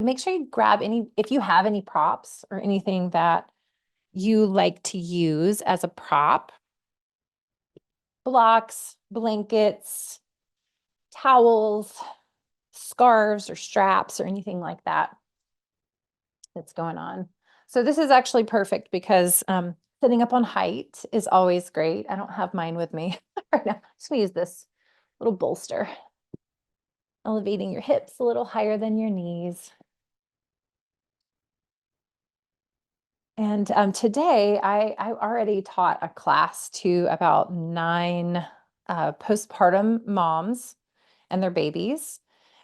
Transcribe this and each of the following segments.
make sure you grab if you have any props or anything that you like to use as a prop, blocks, blankets, towels, scarves or straps or anything like that that's going on. So this is actually perfect because sitting up on height is always great. I don't have mine with me right now. I'm just gonna use this little bolster, elevating your hips a little higher than your knees. And today I already taught a class to about 9 postpartum moms and their babies.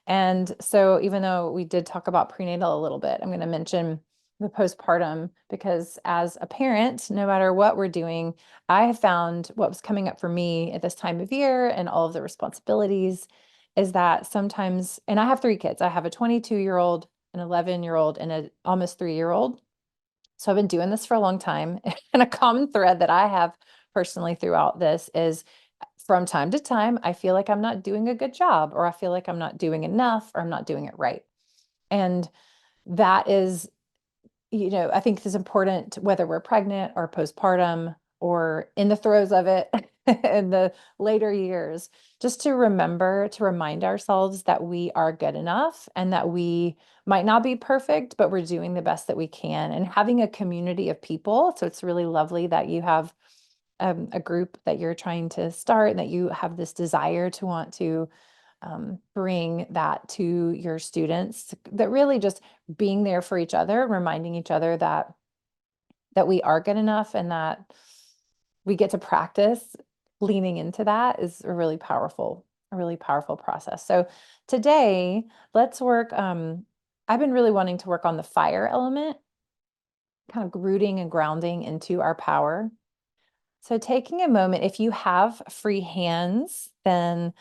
And so even though we did talk about prenatal a little bit, I'm going to mention the postpartum because as a parent, no matter what we're doing, I have found what was coming up for me at this time of year and all of the responsibilities is that sometimes, and I have 3 kids. I have a 22-year-old, an 11-year-old, and an almost 3-year-old. So I've been doing this for a long time. And a common thread that I have personally throughout this is from time to time, I feel like I'm not doing a good job, or I feel like I'm not doing enough, or I'm not doing it right. And that is, I think it's important whether we're pregnant or postpartum or in the throes of it in the later years, just to remember to remind ourselves that we are good enough and that we might not be perfect, but we're doing the best that we can and having a community of people. So it's really lovely that you have a group that you're trying to start and that you have this desire to want to bring that to your students, that really just being there for each other, reminding each other that we are good enough and that we get to practice leaning into that is a really powerful process. So today, let's work. I've been really wanting to work on the fire element, kind of rooting and grounding into our power. So taking a moment, if you have free hands, then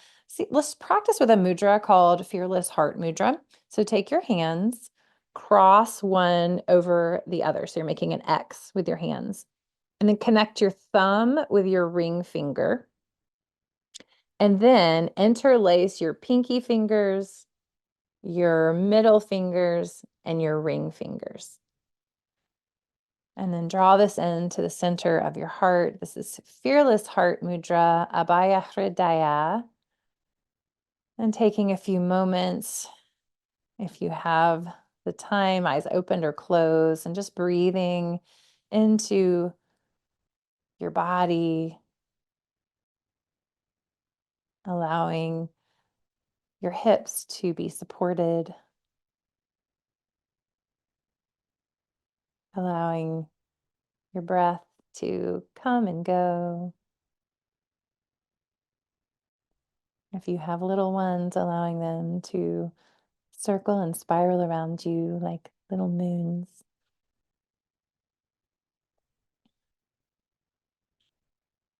let's practice with a mudra called Fearless Heart Mudra. So take your hands, cross one over the other. So you're making an X with your hands. And then connect your thumb with your ring finger. And then interlace your pinky fingers, your middle fingers, and your ring fingers. And then draw this into the center of your heart. This is Fearless Heart Mudra, Abhaya Hridaya. And taking a few moments, if you have the time, eyes opened or closed, and just breathing into your body, allowing your hips to be supported, allowing your breath to come and go. If you have little ones, allowing them to circle and spiral around you like little moons.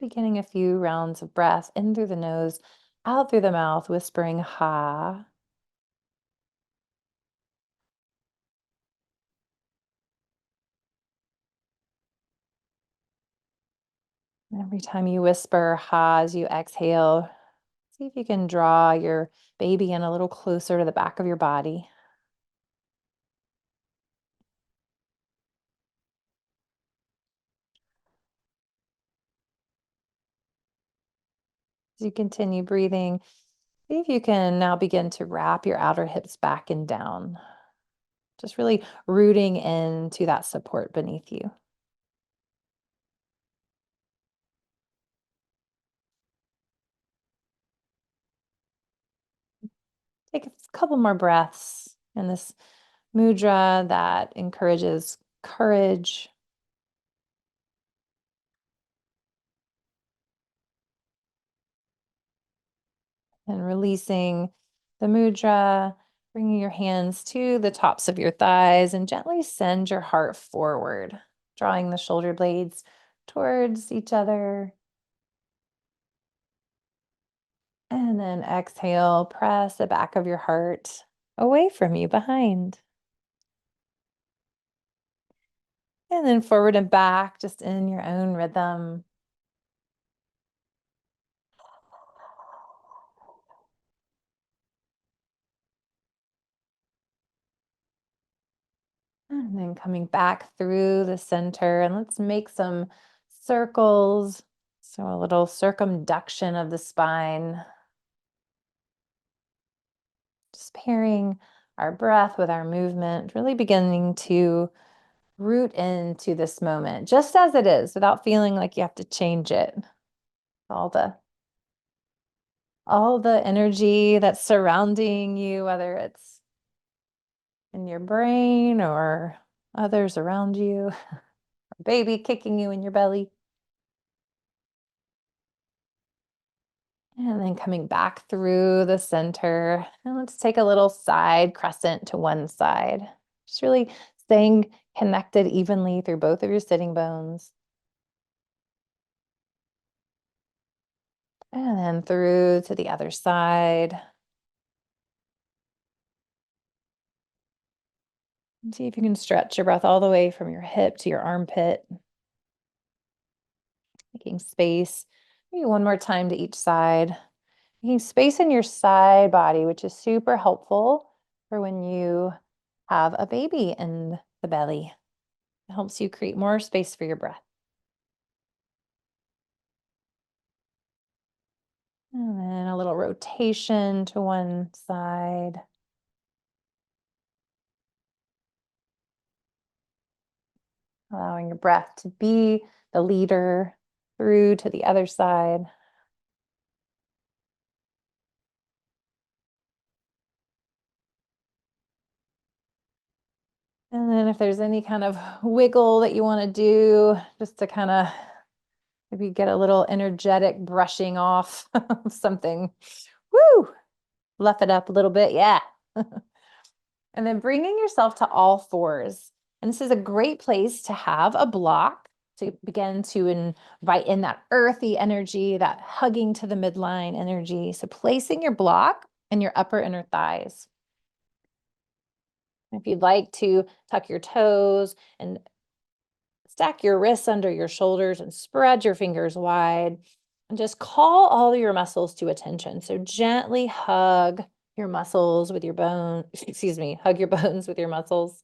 Beginning a few rounds of breath in through the nose, out through the mouth, whispering ha. Every time you whisper ha as you exhale, see if you can draw your baby in a little closer to the back of your body. As you continue breathing, see if you can now begin to wrap your outer hips back and down, just really rooting into that support beneath you. Take a couple more breaths in this mudra that encourages courage and releasing the mudra, bringing your hands to the tops of your thighs and gently send your heart forward, drawing the shoulder blades towards each other. And then exhale, press the back of your heart away from you behind. And then forward and back, just in your own rhythm. And then coming back through the center, and let's make some circles. So a little circumduction of the spine. Just pairing our breath with our movement, really beginning to root into this moment, just as it is, without feeling like you have to change it. All the all the energy that's surrounding you, whether it's in your brain or others around you, a baby kicking you in your belly. And then coming back through the center. And let's take a little side crescent to one side. Just really staying connected evenly through both of your sitting bones. And then through to the other side. And see if you can stretch your breath all the way from your hip to your armpit. Making space. Maybe one more time to each side. Making space in your side body, which is super helpful for when you have a baby in the belly. It helps you create more space for your breath. And then a little rotation to one side. Allowing your breath to be the leader through to the other side. And then if there's any kind of wiggle that you want to do, just to kind of maybe get a little energetic brushing off of something. Woo! Fluff it up a little bit. Yeah. And then bringing yourself to all fours. And this is a great place to have a block to begin to invite in that earthy energy, that hugging to the midline energy. So placing your block in your upper inner thighs. If you'd like to tuck your toes and stack your wrists under your shoulders and spread your fingers wide and just call all your muscles to attention. So gently hug your muscles with your bone, excuse me, hug your bones with your muscles.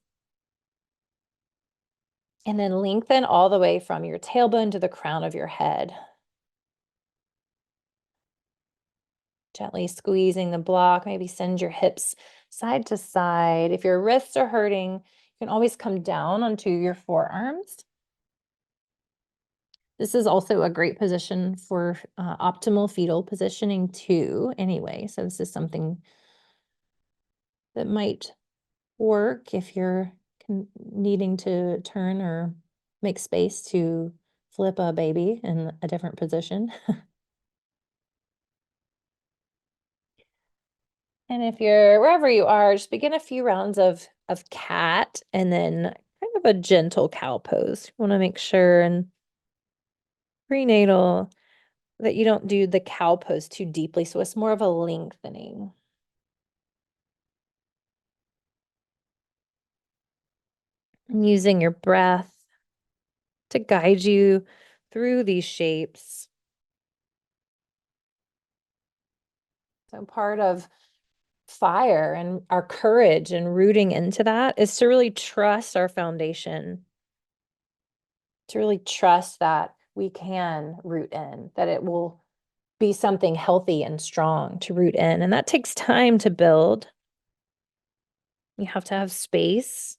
And then lengthen all the way from your tailbone to the crown of your head. Gently squeezing the block, maybe send your hips side to side. If your wrists are hurting, you can always come down onto your forearms. This is also a great position for optimal fetal positioning too, anyway. So this is something that might work if you're needing to turn or make space to flip a baby in a different position. And if you're wherever you are, just begin a few rounds of cat and then kind of a gentle cow pose. You want to make sure in prenatal that you don't do the cow pose too deeply. So it's more of a lengthening. And using your breath to guide you through these shapes. So part of fire and our courage and rooting into that is to really trust our foundation, to really trust that we can root in, that it will be something healthy and strong to root in. And that takes time to build. You have to have space.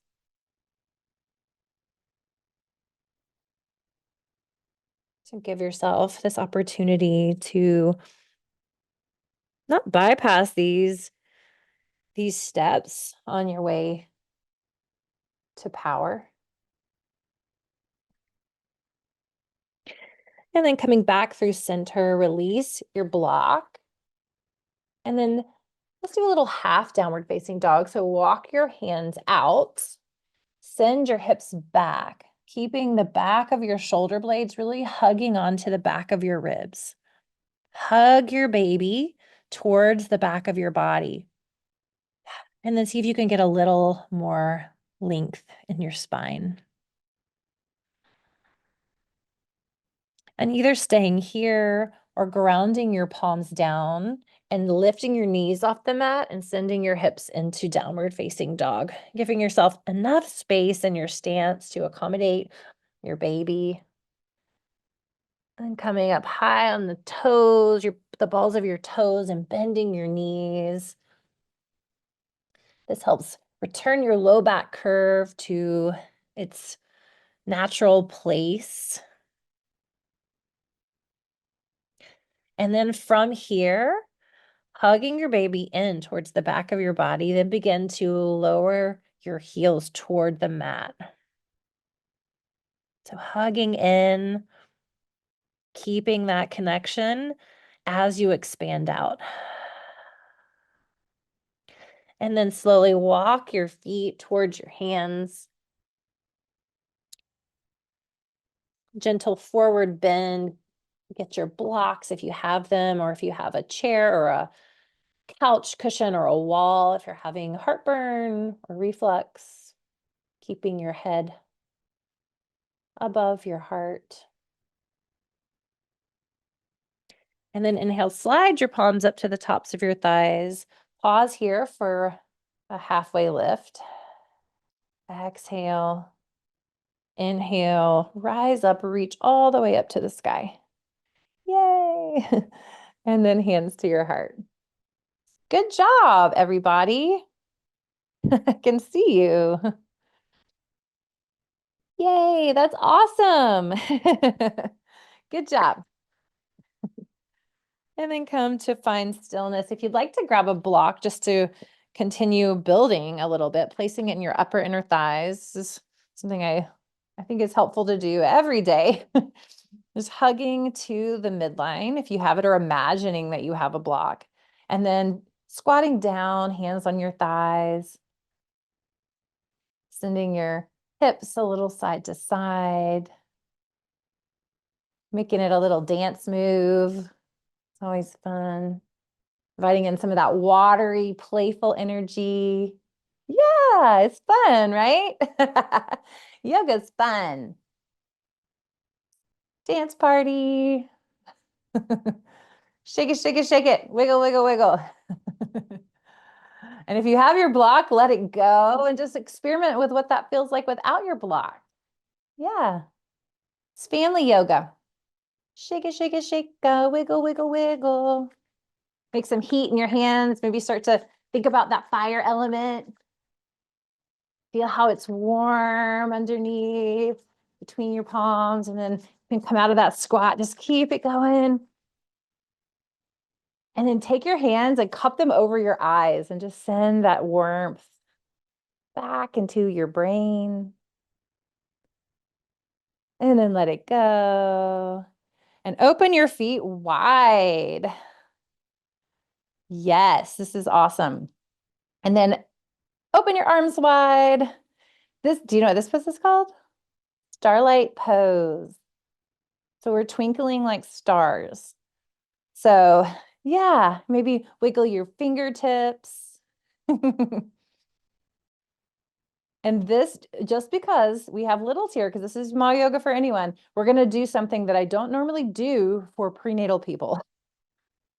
So give yourself this opportunity to not bypass these steps on your way to power. And then coming back through center, release your block. And then let's do a little half downward facing dog. So walk your hands out, send your hips back, keeping the back of your shoulder blades really hugging onto the back of your ribs. Hug your baby towards the back of your body. And then see if you can get a little more length in your spine. And either staying here or grounding your palms down, and lifting your knees off the mat and sending your hips into downward facing dog, giving yourself enough space in your stance to accommodate your baby. And coming up high on the toes, the balls of your toes, and bending your knees. This helps return your low back curve to its natural place. And then from here, hugging your baby in towards the back of your body, then begin to lower your heels toward the mat. So hugging in, keeping that connection as you expand out. And then slowly walk your feet towards your hands. Gentle forward bend. Get your blocks if you have them, or if you have a chair or a couch cushion or a wall, if you're having heartburn or reflux, keeping your head above your heart. And then inhale, slide your palms up to the tops of your thighs. Pause here for a halfway lift. Exhale, inhale, rise up, reach all the way up to the sky. Yay! And then hands to your heart. Good job, everybody. I can see you. Yay, that's awesome. Good job. And then come to find stillness. If you'd like to grab a block just to continue building a little bit, placing it in your upper inner thighs is something I think is helpful to do every day. Just hugging to the midline if you have it, or imagining that you have a block. And then squatting down, hands on your thighs, sending your hips a little side to side, making it a little dance move. It's always fun. Inviting in some of that watery, playful energy. Yeah, it's fun, right? Yoga's fun. Dance party. Shake it, shake it, shake it. Wiggle, wiggle, wiggle. And if you have your block, let it go and just experiment with what that feels like without your block. Yeah. It's family yoga. Shake it, shake it, shake it. Wiggle, wiggle, wiggle. Make some heat in your hands. Maybe start to think about that fire element. Feel how it's warm underneath, between your palms, and then you can come out of that squat. Just keep it going. And then take your hands and cup them over your eyes and just send that warmth back into your brain. And then let it go. And open your feet wide. Yes, this is awesome. And then open your arms wide. Do you know what this pose is called? Starlight pose. So we're twinkling like stars. So yeah, maybe wiggle your fingertips. And this, just because we have littles here, because this is Ma Yoga for anyone, we're going to do something that I don't normally do for prenatal people.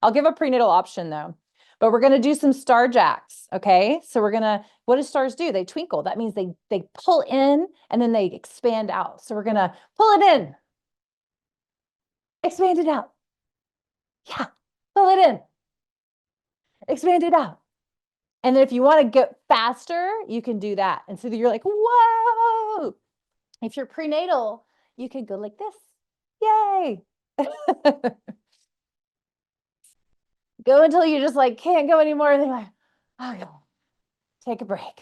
I'll give a prenatal option though, but we're going to do some star jacks. Okay. So what do stars do? They twinkle. That means they pull in and then they expand out. So we're going to pull it in, expand it out. Yeah. Pull it in, expand it out. And then if you want to get faster, you can do that. And so you're like, whoa. If you're prenatal, you can go like this. Yay. Go until you just like can't go anymore. And they're like, oh, yeah. Take a break.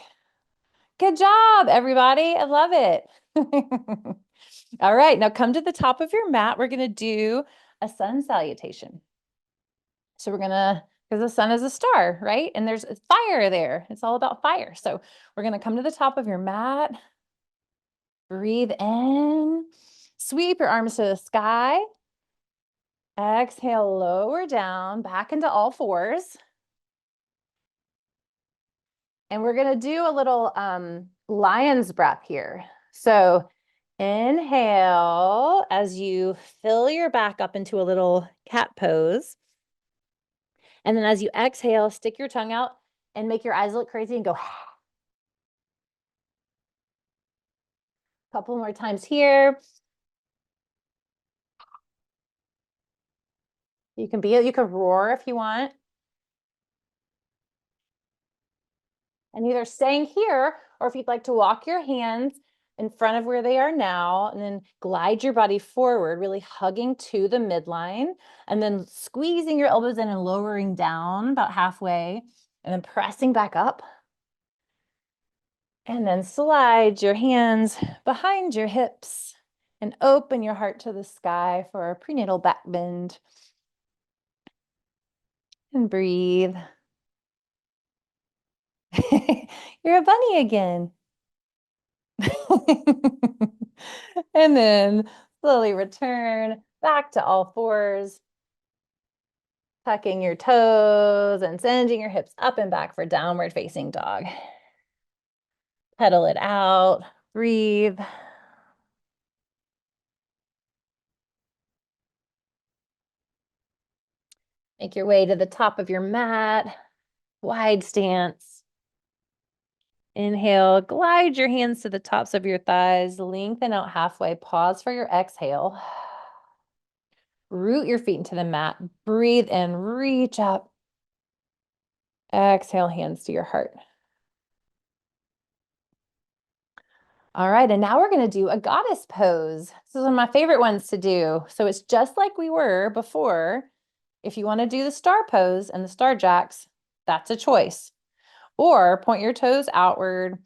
Good job, everybody. I love it. All right, now come to the top of your mat. We're going to do a sun salutation. So because the sun is a star, right? And there's fire there. It's all about fire. So we're going to come to the top of your mat. Breathe in. Sweep your arms to the sky. Exhale, lower down, back into all fours. And we're going to do a little lion's breath here. So inhale as you fill your back up into a little cat pose. And then as you exhale, stick your tongue out and make your eyes look crazy and go. Couple more times here. You can roar if you want. And either staying here, or if you'd like to walk your hands in front of where they are now, and then glide your body forward, really hugging to the midline, and then squeezing your elbows in and lowering down about halfway, and then pressing back up. And then slide your hands behind your hips and open your heart to the sky for a prenatal back bend. And breathe. You're a bunny again. And then slowly return back to all fours, tucking your toes and sending your hips up and back for downward facing dog. Pedal it out, breathe. Make your way to the top of your mat, wide stance. Inhale, glide your hands to the tops of your thighs, lengthen out halfway, pause for your exhale. Root your feet into the mat, breathe in, reach up. Exhale, hands to your heart. All right, and now we're going to do a goddess pose. This is one of my favorite ones to do. So it's just like we were before. If you want to do the star pose and the star jacks, that's a choice. Or point your toes outward,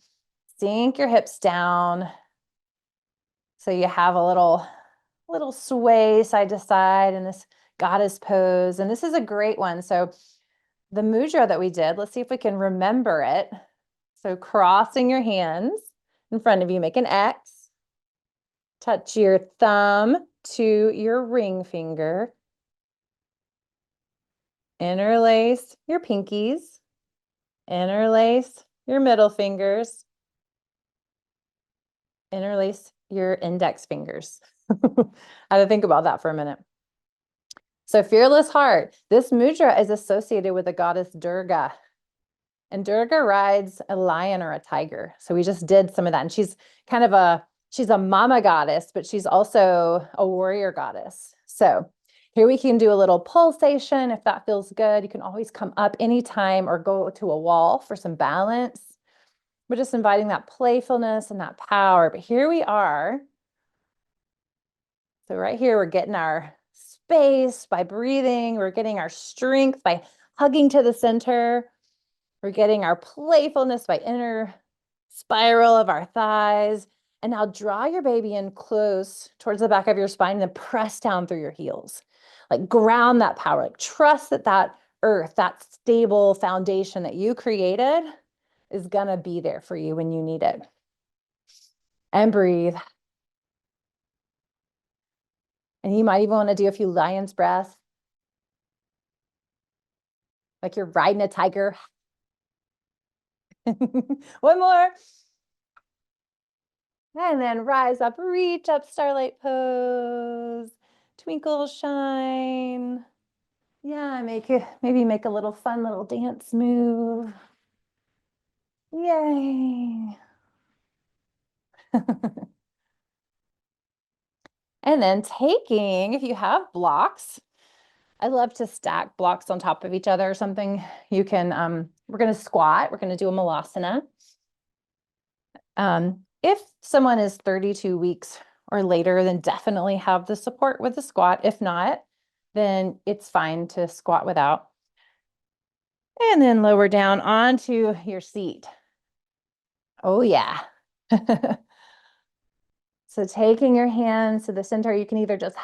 sink your hips down. So you have a little sway side to side in this goddess pose. And this is a great one. So the mudra that we did, let's see if we can remember it. So crossing your hands in front of you, make an X. Touch your thumb to your ring finger. Interlace your pinkies. Interlace your middle fingers. Interlace your index fingers. I had to think about that for a minute. So fearless heart. This mudra is associated with the goddess Durga. And Durga rides a lion or a tiger. So we just did some of that. And she's kind of she's a mama goddess, but she's also a warrior goddess. So here we can do a little pulsation if that feels good. You can always come up anytime or go to a wall for some balance. We're just inviting that playfulness and that power. But here we are. So right here, we're getting our space by breathing. We're getting our strength by hugging to the center. We're getting our playfulness by inner spiral of our thighs. And now draw your baby in close towards the back of your spine and then press down through your heels. Like ground that power, like trust that that earth, that stable foundation that you created is gonna be there for you when you need it. And breathe. And you might even want to do a few lion's breaths. Like you're riding a tiger. One more. And then rise up, reach up, starlight pose. Twinkle, shine. Yeah, maybe make a little fun little dance move. Yay. And then if you have blocks, I love to stack blocks on top of each other or something. You can, we're going to squat. We're going to do a malasana. If someone is 32 weeks or later, then definitely have the support with the squat. If not, then it's fine to squat without. And then lower down onto your seat. Oh, yeah. So taking your hands to the center, you can either just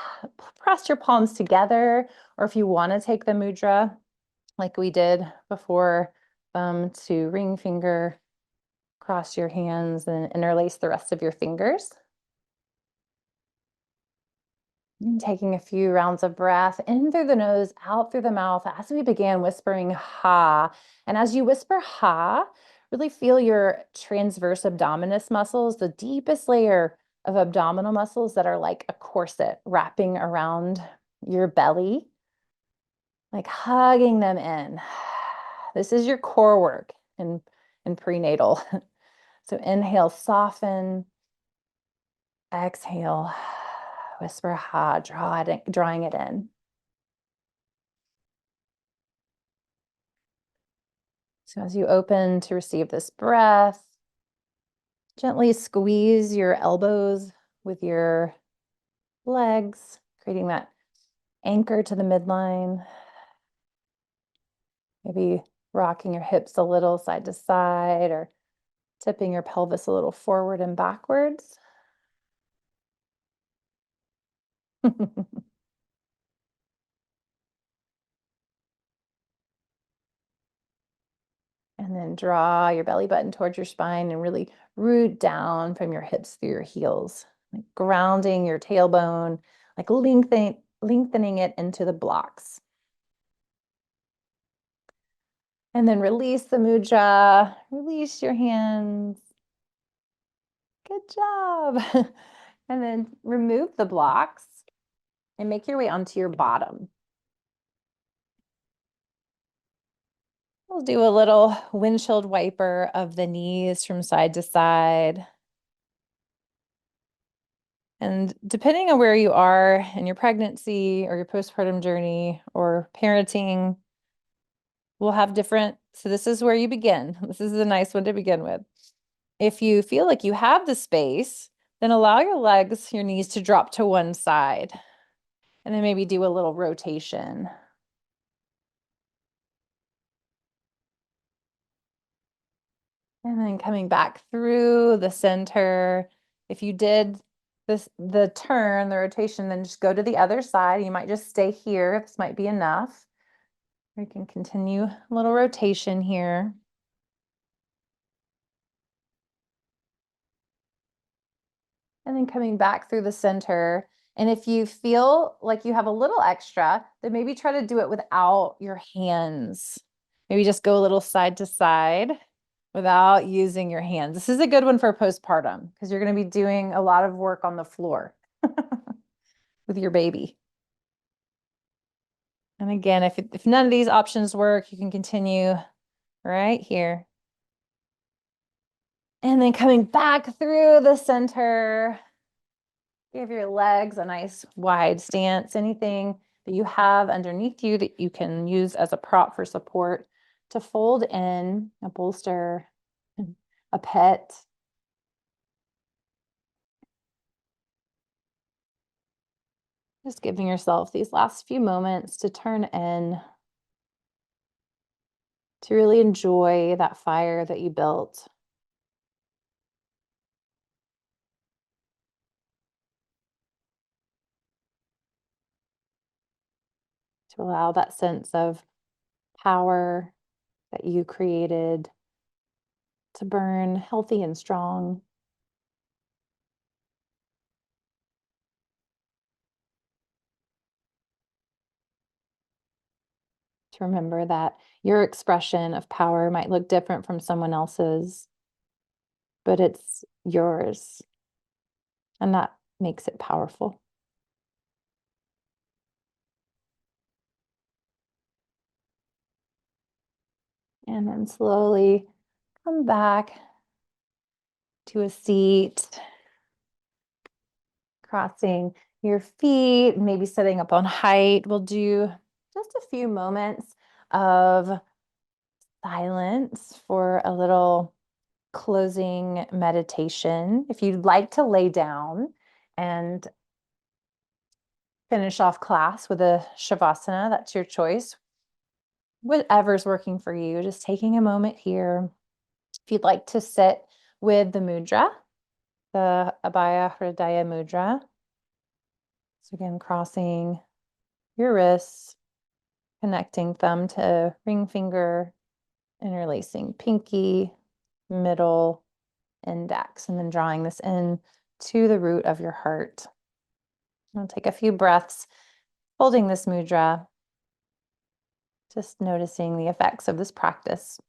press your palms together, or if you want to take the mudra like we did before, thumb to ring finger, cross your hands and interlace the rest of your fingers. And taking a few rounds of breath in through the nose, out through the mouth as we began whispering ha. And as you whisper ha, really feel your transverse abdominis muscles, the deepest layer of abdominal muscles that are like a corset wrapping around your belly. like hugging them in. This is your core work in prenatal. So inhale, soften. Exhale, whisper ha, drawing it in. So as you open to receive this breath, gently squeeze your elbows with your legs, creating that anchor to the midline. Maybe rocking your hips a little side to side or tipping your pelvis a little forward and backwards. And then draw your belly button towards your spine and really root down from your hips through your heels, like grounding your tailbone, like lengthening it into the blocks. And then release the mudra, release your hands. Good job. And then remove the blocks and make your way onto your bottom. We'll do a little windshield wiper of the knees from side to side. And depending on where you are in your pregnancy or your postpartum journey or parenting, we'll have different. So this is where you begin. This is a nice one to begin with. If you feel like you have the space, then allow your legs, your knees to drop to one side. And then maybe do a little rotation. And then coming back through the center. If you did the turn, the rotation, then just go to the other side. You might just stay here. This might be enough. We can continue a little rotation here. And then coming back through the center. And if you feel like you have a little extra, then maybe try to do it without your hands. Maybe just go a little side to side without using your hands. This is a good one for postpartum because you're going to be doing a lot of work on the floor with your baby. And again, if none of these options work, you can continue right here. And then coming back through the center, give your legs a nice wide stance. Anything that you have underneath you that you can use as a prop for support to fold in, a bolster, a pet. Just giving yourself these last few moments to turn in, to really enjoy that fire that you built. To allow that sense of power that you created to burn healthy and strong. To remember that your expression of power might look different from someone else's, but it's yours, and that makes it powerful. And then slowly come back to a seat, crossing your feet, maybe sitting up on height. We'll do just a few moments of silence for a little closing meditation. If you'd like to lay down and finish off class with a shavasana, that's your choice. Whatever's working for you, just taking a moment here. If you'd like to sit with the mudra, the Abhaya Hridaya mudra. So again, crossing your wrists, connecting thumb to ring finger, interlacing pinky, middle, index, and then drawing this in to the root of your heart. I'll take a few breaths holding this mudra, just noticing the effects of this practice.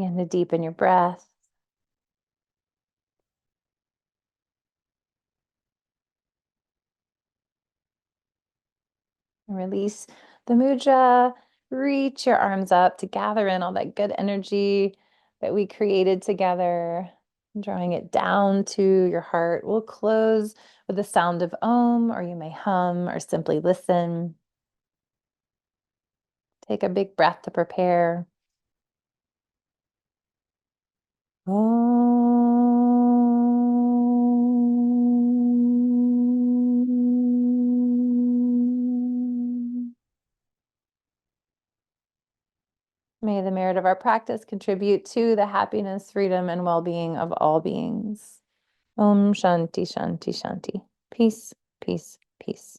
Begin to deepen your breath. Release the mudra. Reach your arms up to gather in all that good energy that we created together. Drawing it down to your heart. We'll close with the sound of Om, or you may hum or simply listen. Take a big breath to prepare. Om. May the merit of our practice contribute to the happiness, freedom, and well-being of all beings. Om Shanti Shanti Shanti. Peace, peace, peace.